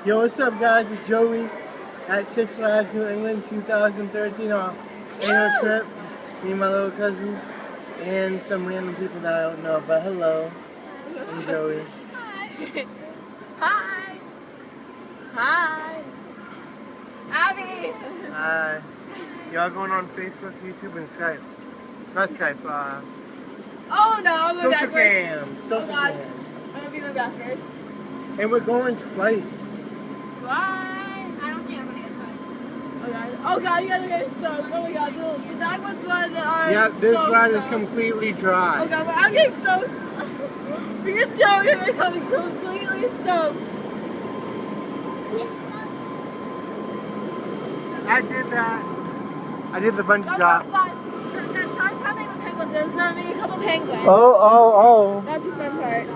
Yo, what's up guys? It's Joey at Six Flags New England 2013 annual trip. Me and my little cousins and some random people that I don't know, but hello. I'm Joey. Hi. Hi. Hi. Abby. Hi. Y'all going on Facebook, YouTube, and Skype. Not Skype, Oh no, I'm going Social backwards. Cam. Social God. Cam. I'm gonna be going backwards. And we're going twice. Bye. I don't think I'm gonna get twice. Oh god, you guys are getting soaked. Oh my god, the dog ones are Yeah, this so ride is soaked. completely dry. Oh god, I'm getting soaked. We can tell you're becoming completely soaked. I did that. I did the bungee drop. Start counting the penguins. There's gonna be a couple penguins. Oh. That's the fun part.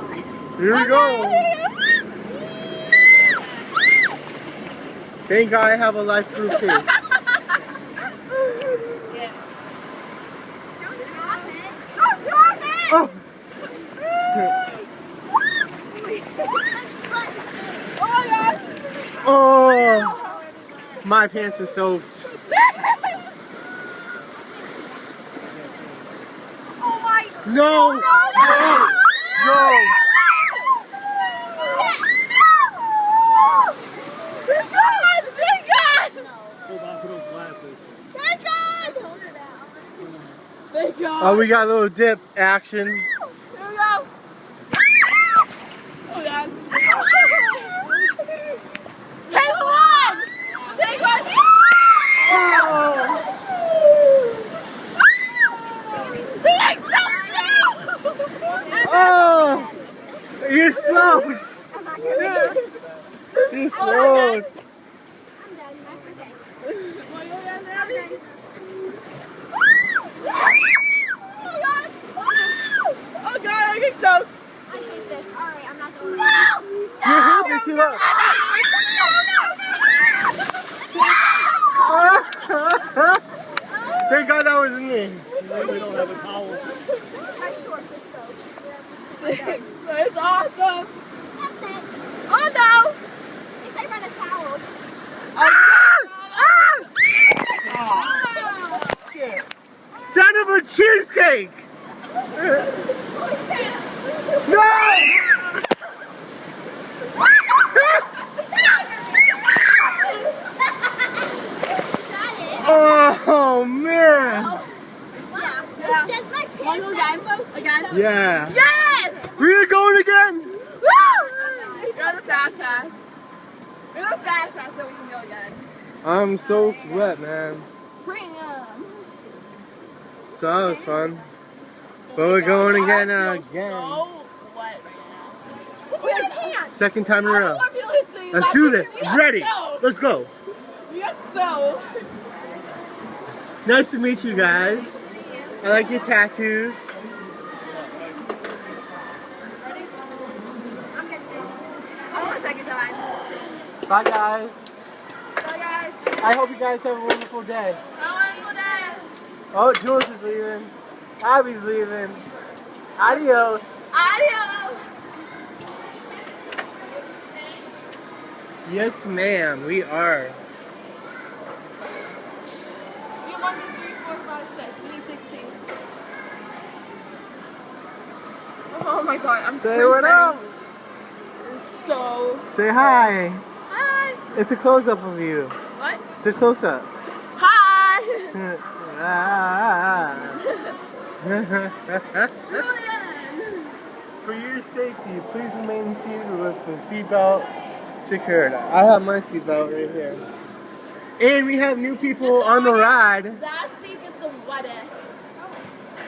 Here we go. Thank God I have a life-proof case. Yeah. Oh. Oh my god! Oh. My pants are soaked. Oh my! No. No. Thank God! Thank God! Hold on to those glasses. Thank God! Thank God! Oh, we got a little dip action. Here we go! Oh god! Take one! Take one! Oh. Oh. You're slow. You're slow. I'm done. That's okay. Oh god, I get soaked. I hate this. Alright, I'm not doing it. You're holding too up. Thank God that was me. We don't have a towel. My shorts are soaked. It's awesome. That's it. Oh no. At least I run a towel. Son of a cheesecake! No! Oh man! Yeah. Just my pants. Wanna go again? Again? Yeah. Yes! We're going again! Woo! You're the fast ass. You're the fast ass so we can go again. I'm so wet, man. Premium. So that was fun. But we're going again again. So wet right now. Second time in a row. Let's do this. I'm ready. Let's go. You got so. Nice to meet you guys. I like your tattoos. Ready? I'm getting it. I want a second time. Bye guys. Bye guys. I hope you guys have a wonderful day. Have a wonderful day. Oh, Jules is leaving. Abby's leaving. Adios. Adios. Yes, ma'am. We are. We have 1, 2, 3, 4, 5, 6. We need 16. Oh my god, I'm Say what up. so. Say hi. Hi. It's a close-up of you. What? It's a close-up. Hi. For your safety, please remain seated with the seatbelt secured. I have my seatbelt right here. And we have new people on the ride. That seat gets the wettest.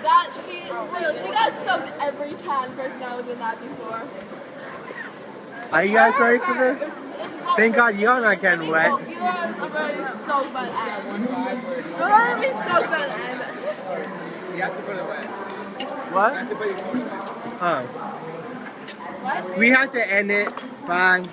That seat, literally, she got soaked every time person I was in that before. Are you guys ready for this? Thank God you're not getting wet. You are already soaked by the end. You're already soaked by the end. You have to put it away. What? You have to put your phone away. Huh. What? We have to end it. Bye.